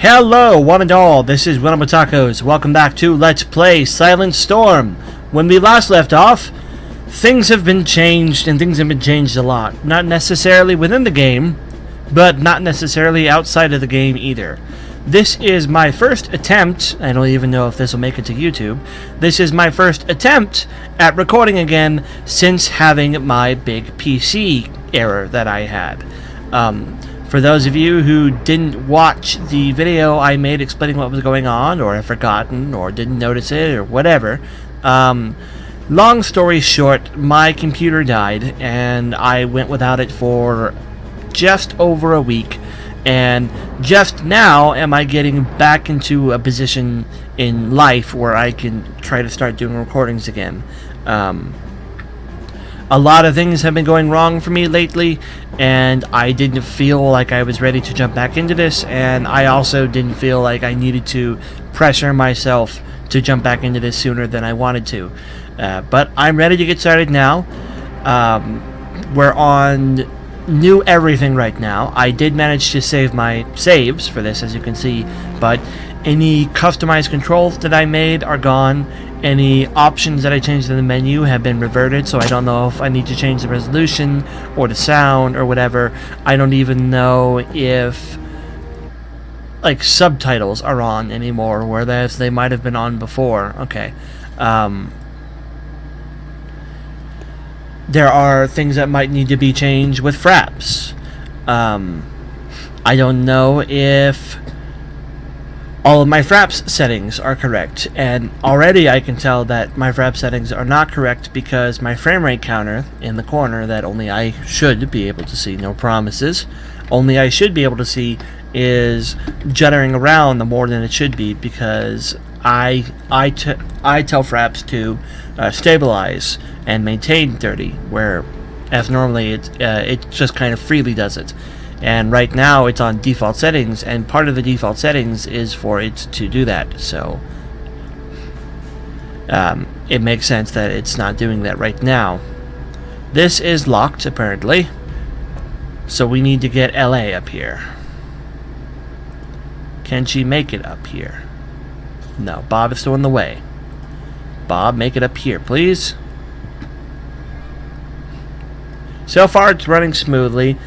Hello, one and all, this is WellArmedWithTacos. Welcome back to Let's Play Silent Storm. When we last left off, things have been changed, and things have been changed a lot. Not necessarily within the game, but not necessarily outside of the game either. This is my first attempt, I don't even know if this will make it to YouTube, this is my first attempt at recording again since having my big PC error that I had. For those of you who didn't watch the video I made explaining what was going on, or have forgotten, or didn't notice it, or whatever, long story short, my computer died, and I went without it for just over a week, and just now am I getting back into a position in life where I can try to start doing recordings again. A lot of things have been going wrong for me lately, and I didn't feel like I was ready to jump back into this, and I also didn't feel like I needed to pressure myself to jump back into this sooner than I wanted to. But I'm ready to get started now. We're on new everything right now. I did manage to save my saves for this, as you can see, but any customized controls that I made are gone. Any options that I changed in the menu have been reverted, so I don't know if I need to change the resolution or the sound or whatever. I don't even know if like subtitles are on anymore, whereas they might have been on before. Okay. There are things that might need to be changed with fraps. I don't know if all of my fraps settings are correct, and already I can tell that my frap settings are not correct because my frame rate counter in the corner that only I should be able to see, no promises, only I should be able to see, is juddering around the more than it should be because I tell fraps to stabilize and maintain 30, where as normally it just kind of freely does it. And right now it's on default settings, and part of the default settings is for it to do that, so it makes sense that it's not doing that right now. This is locked apparently, so we need to get LA up here. Can she make it up here? No, Bob is still in the way. Bob, make it up here, please. So far it's running smoothly.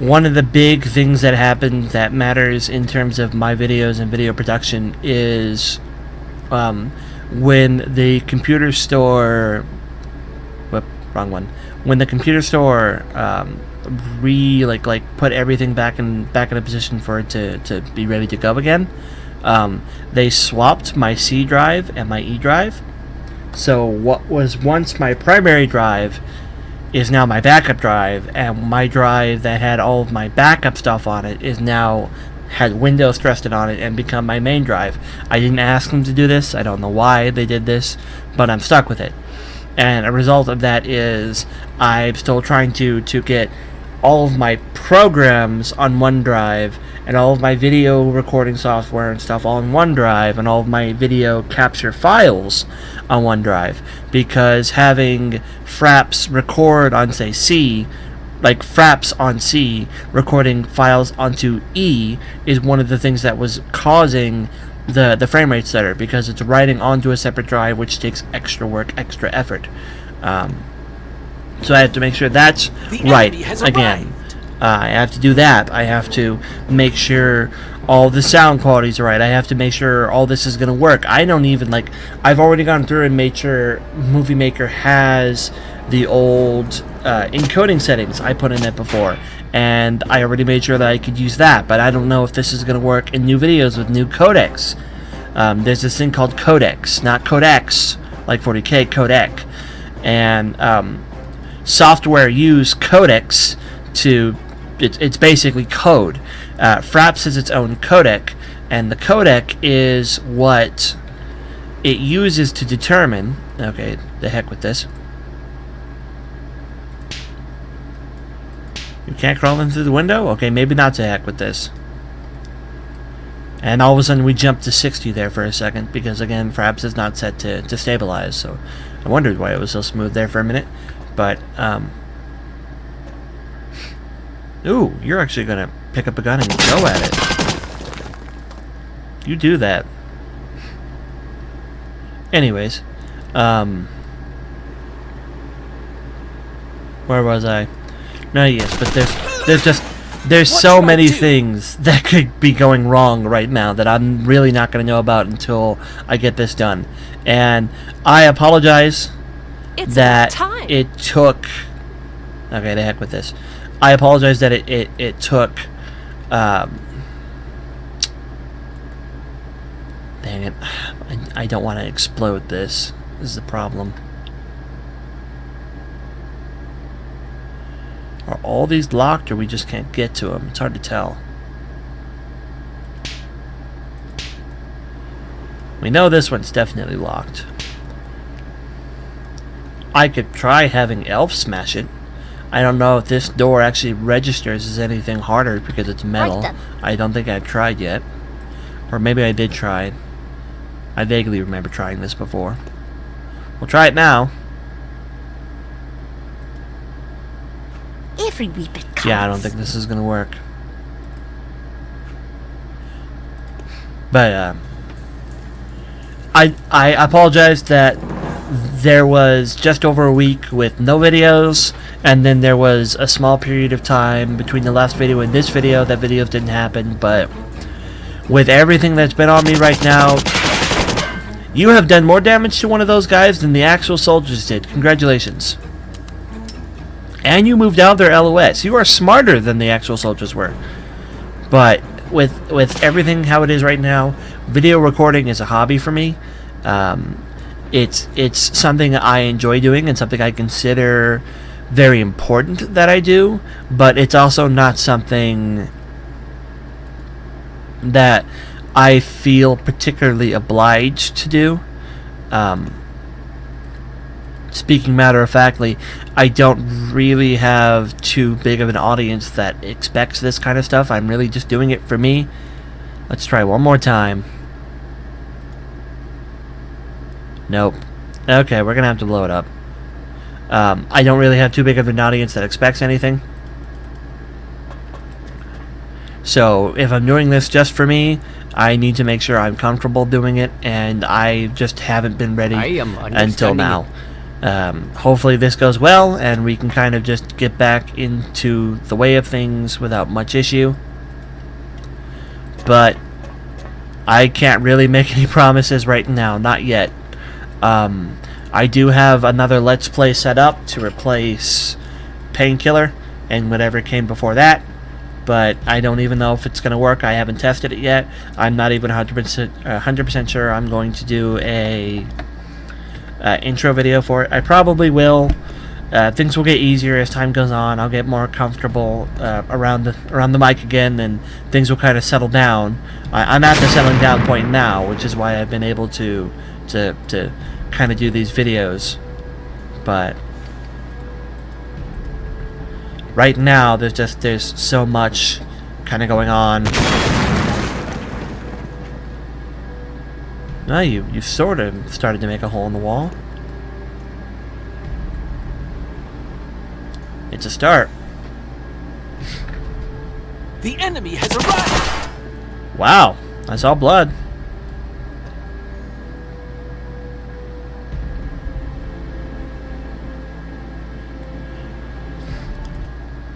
One of the big things that happened that matters in terms of my videos and video production is when the computer store when the computer store put everything back in a position for it to be ready to go again, they swapped my C drive and my E drive. So what was once my primary drive is now my backup drive, and my drive that had all of my backup stuff on it is now had Windows thrusted on it and become my main drive. I didn't ask them to do this. I don't know why they did this, but I'm stuck with it. And a result of that is I'm still trying to get all of my programs on one drive, and all of my video recording software and stuff all on one drive, and all of my video capture files on one drive, because having fraps record on, say, C, like fraps on C recording files onto E, is one of the things that was causing the frame rate stutter, because it's writing onto a separate drive, which takes extra work, extra effort. So I have to make sure that's right again. I have to do that. I have to make sure all the sound qualities are right. I have to make sure all this is going to work. I don't even, I've already gone through and made sure Movie Maker has the old encoding settings I put in it before, and I already made sure that I could use that, but I don't know if this is going to work in new videos with new codecs. There's this thing called codecs, not codecs, like 40K, codec. And software use codecs to, it's basically code. Fraps is its own codec, and the codec is what it uses to determine, okay, the heck with this. You can't crawl in through the window? Okay, maybe not, to heck with this. And all of a sudden we jumped to 60 there for a second, because again, fraps is not set to stabilize, so I wondered why it was so smooth there for a minute. But Ooh, you're actually gonna pick up a gun and go at it. You do that. Anyways, where was I? No, yes, but there's so many things that could be going wrong right now that I'm really not going to know about until I get this done. And I apologize that it took... Okay, the heck with this. I apologize that it took... dang it. I don't want to explode this. This is the problem. Are all these locked, or we just can't get to them? It's hard to tell. We know this one's definitely locked. I could try having Elf smash it. I don't know if this door actually registers as anything harder because it's metal. I don't think I've tried yet. Or maybe I did try it. I vaguely remember trying this before. We'll try it now. Every wee bit counts. Yeah, I don't think this is gonna work. But I apologize that there was just over a week with no videos, and then there was a small period of time between the last video and this video that videos didn't happen. But with everything that's been on me right now, you have done more damage to one of those guys than the actual soldiers did. Congratulations. And you moved out their LOS. You are smarter than the actual soldiers were. But with everything how it is right now, video recording is a hobby for me. It's something I enjoy doing and something I consider very important that I do. But it's also not something that I feel particularly obliged to do. Speaking matter-of-factly, I don't really have too big of an audience that expects this kind of stuff. I'm really just doing it for me. Let's try one more time. Nope. Okay, we're gonna have to blow it up. I don't really have too big of an audience that expects anything. So, if I'm doing this just for me, I need to make sure I'm comfortable doing it, and I just haven't been ready until now. Hopefully this goes well, and we can kind of just get back into the way of things without much issue. But I can't really make any promises right now, not yet. I do have another Let's Play set up to replace Painkiller and whatever came before that, but I don't even know if it's going to work. I haven't tested it yet. I'm not even 100% sure I'm going to do a intro video for it. I probably will. Things will get easier as time goes on. I'll get more comfortable around the mic again, and things will kind of settle down. I'm at the settling down point now, which is why I've been able to kind of do these videos. But right now, there's so much kind of going on. No, you've sort of started to make a hole in the wall. It's a start. The enemy has arrived! Wow, I saw blood.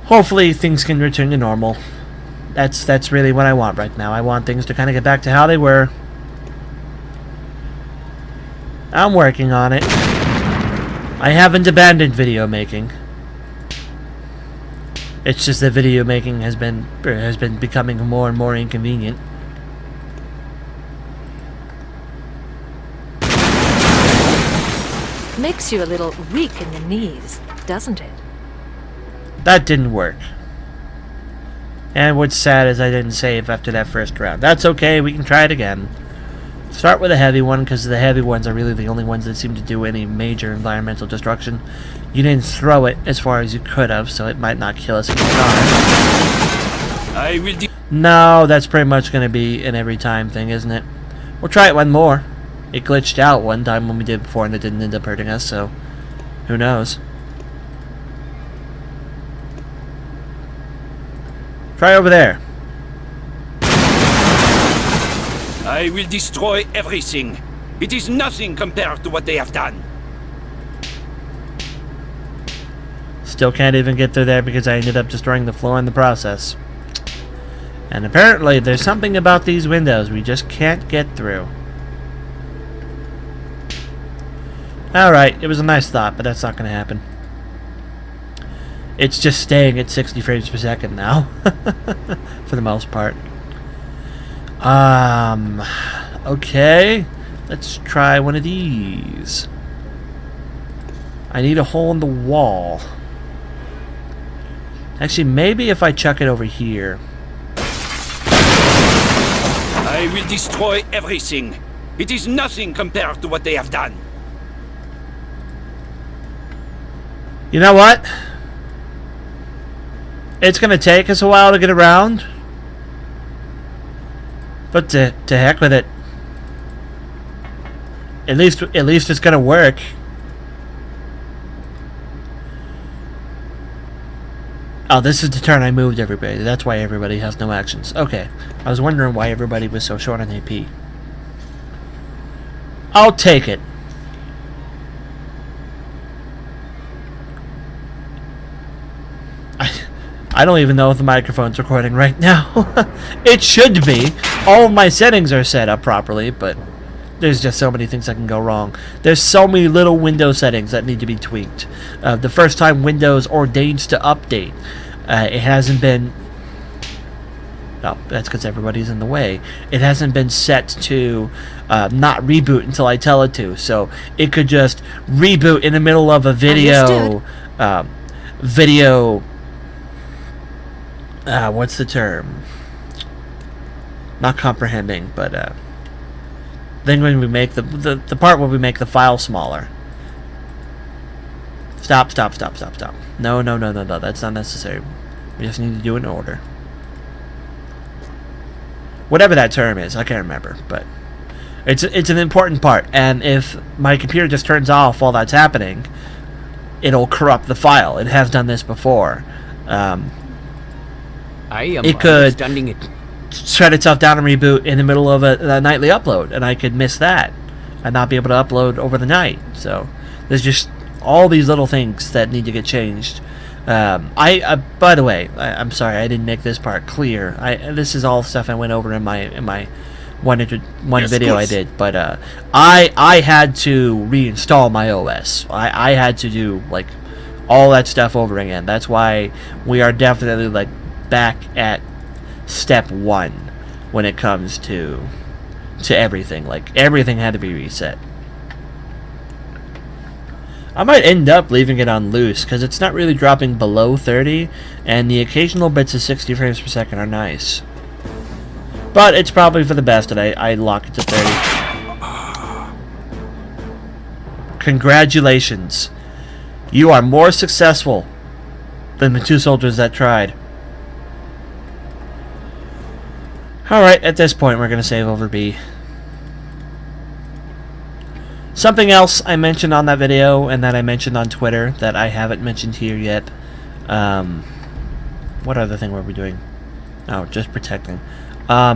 Hopefully things can return to normal. That's really what I want right now. I want things to kind of get back to how they were. I'm working on it. I haven't abandoned video making. It's just that video making has been becoming more and more inconvenient. Makes you a little weak in the knees, doesn't it? That didn't work. And what's sad is I didn't save after that first round. That's okay, we can try it again. Start with a heavy one, because the heavy ones are really the only ones that seem to do any major environmental destruction. You didn't throw it as far as you could have, so it might not kill us every time. No, that's pretty much going to be an every time thing, isn't it? We'll try it one more. It glitched out one time when we did before, and it didn't end up hurting us, so who knows? Try over there. I will destroy everything. It is nothing compared to what they have done. Still can't even get through there because I ended up destroying the floor in the process. And apparently there's something about these windows we just can't get through. Alright, it was a nice thought, but that's not going to happen. It's just staying at 60 frames per second now. For the most part. Okay. Let's try one of these. I need a hole in the wall. Actually, maybe if I chuck it over here. I will destroy everything. It is nothing compared to what they have done. You know what? It's going to take us a while to get around. But to heck with it. At least it's going to work. Oh, this is the turn I moved everybody. That's why everybody has no actions. Okay. I was wondering why everybody was so short on AP. I'll take it. I don't even know if the microphone's recording right now. It should be. All of my settings are set up properly, but there's just so many things that can go wrong. There's so many little Windows settings that need to be tweaked. The first time Windows ordains to update, it hasn't been... Oh, that's because everybody's in the way. It hasn't been set to not reboot until I tell it to. So it could just reboot in the middle of a video... what's the term? Not comprehending, but then when we make the part where we make the file smaller. Stop. No, that's not necessary. We just need to do it in order. Whatever that term is, I can't remember, but it's an important part, and if my computer just turns off while that's happening, it'll corrupt the file. It has done this before. It could shut itself down and reboot in the middle of a nightly upload, and I could miss that and not be able to upload over the night. So there's just all these little things that need to get changed. By the way, I'm sorry I didn't make this part clear. This is all stuff I went over in my one video I did, but I had to reinstall my OS. I had to do like all that stuff over again. That's why we are definitely like back at step 1 when it comes to everything. Like everything had to be reset. I might end up leaving it on loose because it's not really dropping below 30, and the occasional bits of 60 frames per second are nice. But it's probably for the best that I lock it to 30. Congratulations. You are more successful than the 2 soldiers that tried. Alright, at this point we're going to save over B. Something else I mentioned on that video and that I mentioned on Twitter that I haven't mentioned here yet. What other thing were we doing? Oh, just protecting. I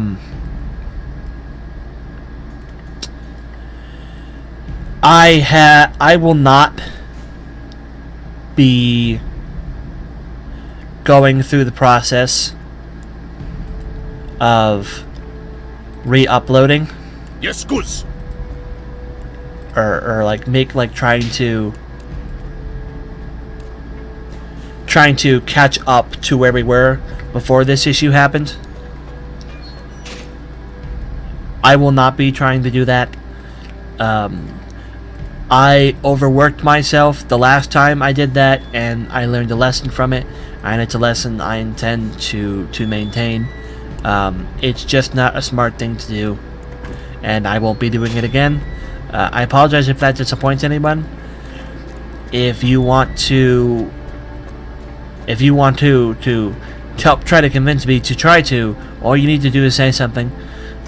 will not be going through the process of re-uploading. Yes, goose. Or trying to catch up to where we were before this issue happened. I will not be trying to do that. I overworked myself the last time I did that, and I learned a lesson from it, and it's a lesson I intend to maintain. It's just not a smart thing to do, and I won't be doing it again. I apologize if that disappoints anyone. If you want to help try to convince me to try to, all you need to do is say something.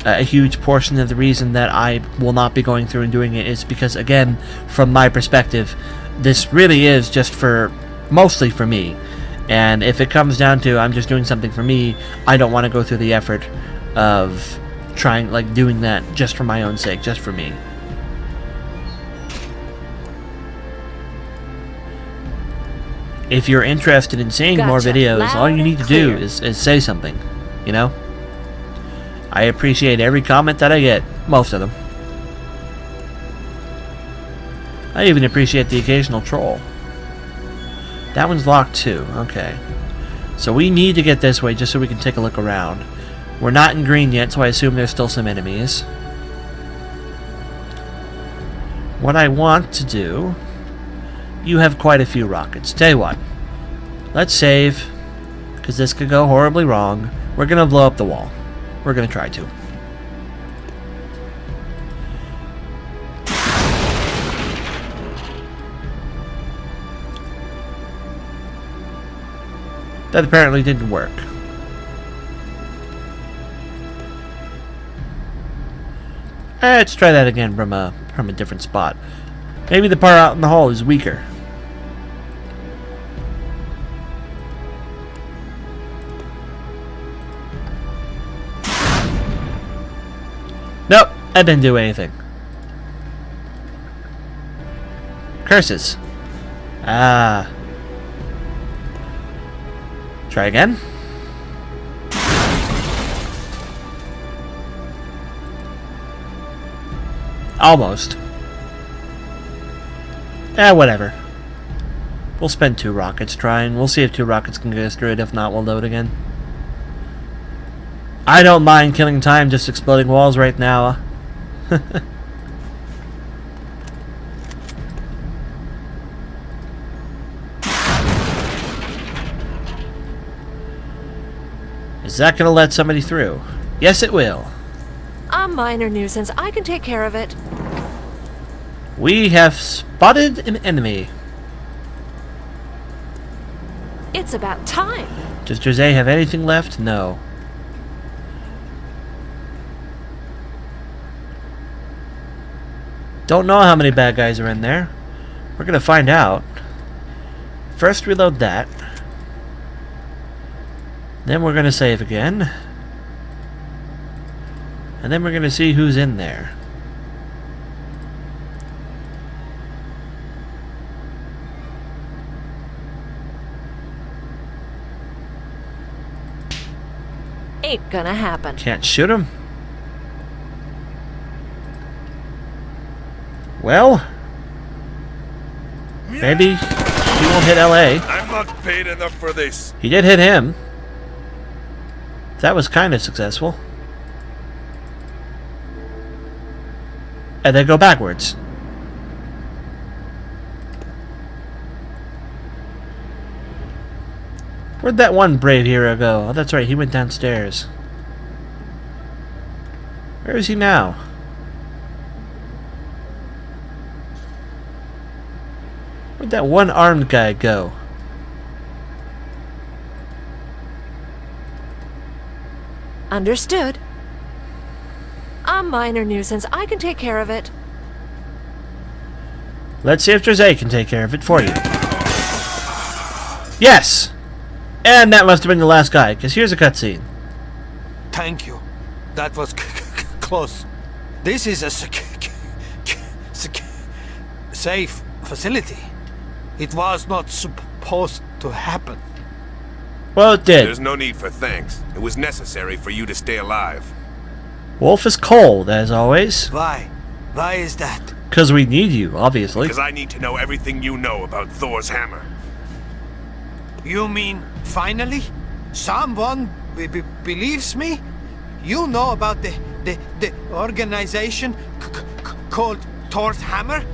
A huge portion of the reason that I will not be going through and doing it is because, again, from my perspective, this really is just mostly for me. And if it comes down to I'm just doing something for me, I don't want to go through the effort of trying, like, doing that just for my own sake, just for me. If you're interested in seeing more Gotcha. videos, all you Loud need to and do clear. is say something, you know? I appreciate every comment that I get, most of them. I even appreciate the occasional troll. That one's locked too, okay. So we need to get this way just so we can take a look around. We're not in green yet, so I assume there's still some enemies. What I want to do... You have quite a few rockets. Tell you what. Let's save, because this could go horribly wrong. We're going to blow up the wall. We're going to try to. That apparently didn't work. Let's try that again from a different spot. Maybe the part out in the hall is weaker. Nope, that didn't do anything. Curses. Ah. Try again. Almost. Whatever. We'll spend 2 rockets trying. We'll see if 2 rockets can get us through it. If not, we'll load again. I don't mind killing time just exploding walls right now. Is that gonna let somebody through? Yes, it will. A minor nuisance. I can take care of it. We have spotted an enemy. It's about time. Does Jose have anything left? No. Don't know how many bad guys are in there. We're gonna find out. First reload that. Then we're gonna save again. And then we're gonna see who's in there. Ain't gonna happen. Can't shoot him. Well, maybe he won't hit LA. I'm not paid enough for this. He did hit him. That was kind of successful. And then go backwards. Where'd that one brave hero go? Oh, that's right, he went downstairs. Where is he now? Where'd that one armed guy go? Understood. A minor nuisance. I can take care of it. Let's see if Jose can take care of it for you. Yes! And that must have been the last guy, because here's a cutscene. Thank you. That was close. This is a safe facility. It was not supposed to happen. Well, it did. There's no need for thanks. It was necessary for you to stay alive. Wolf is cold, as always. Why? Why is that? Because we need you, obviously. Because I need to know everything you know about Thor's hammer. You mean, finally? Someone believes me? You know about the organization called Thor's Hammer?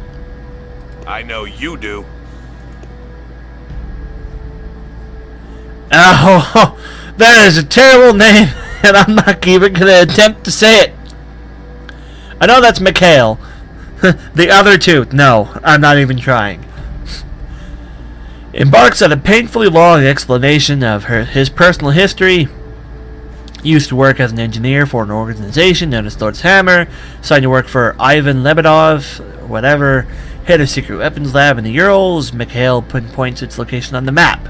I know you do. Oh, that is a terrible name, and I'm not even going to attempt to say it. I know that's Mikhail. The other two, no, I'm not even trying. Embarks on a painfully long explanation of his personal history. Used to work as an engineer for an organization known as Thor's Hammer. Signed to work for Ivan Lebedov, whatever. Head of secret weapons lab in the Urals. Mikhail pinpoints its location on the map.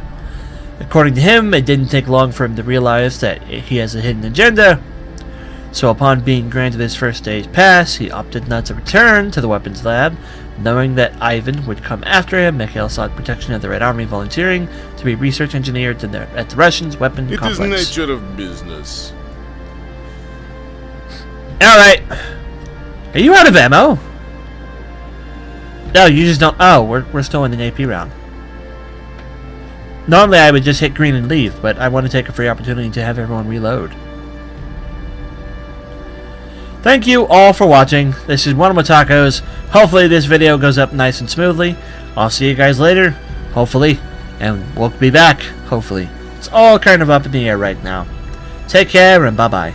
According to him, it didn't take long for him to realize that he has a hidden agenda. So upon being granted his first day's pass, he opted not to return to the weapons lab, knowing that Ivan would come after him. Mikhail sought protection of the Red Army, volunteering to be research engineer at the Russians' weapon complex. It is nature of business. Alright. Are you out of ammo? No, you just don't. Oh, we're still in an AP round. Normally I would just hit green and leave, but I want to take a free opportunity to have everyone reload. Thank you all for watching. This is WellArmedWithTacos. Hopefully this video goes up nice and smoothly. I'll see you guys later, hopefully, and we'll be back, hopefully. It's all kind of up in the air right now. Take care and bye-bye.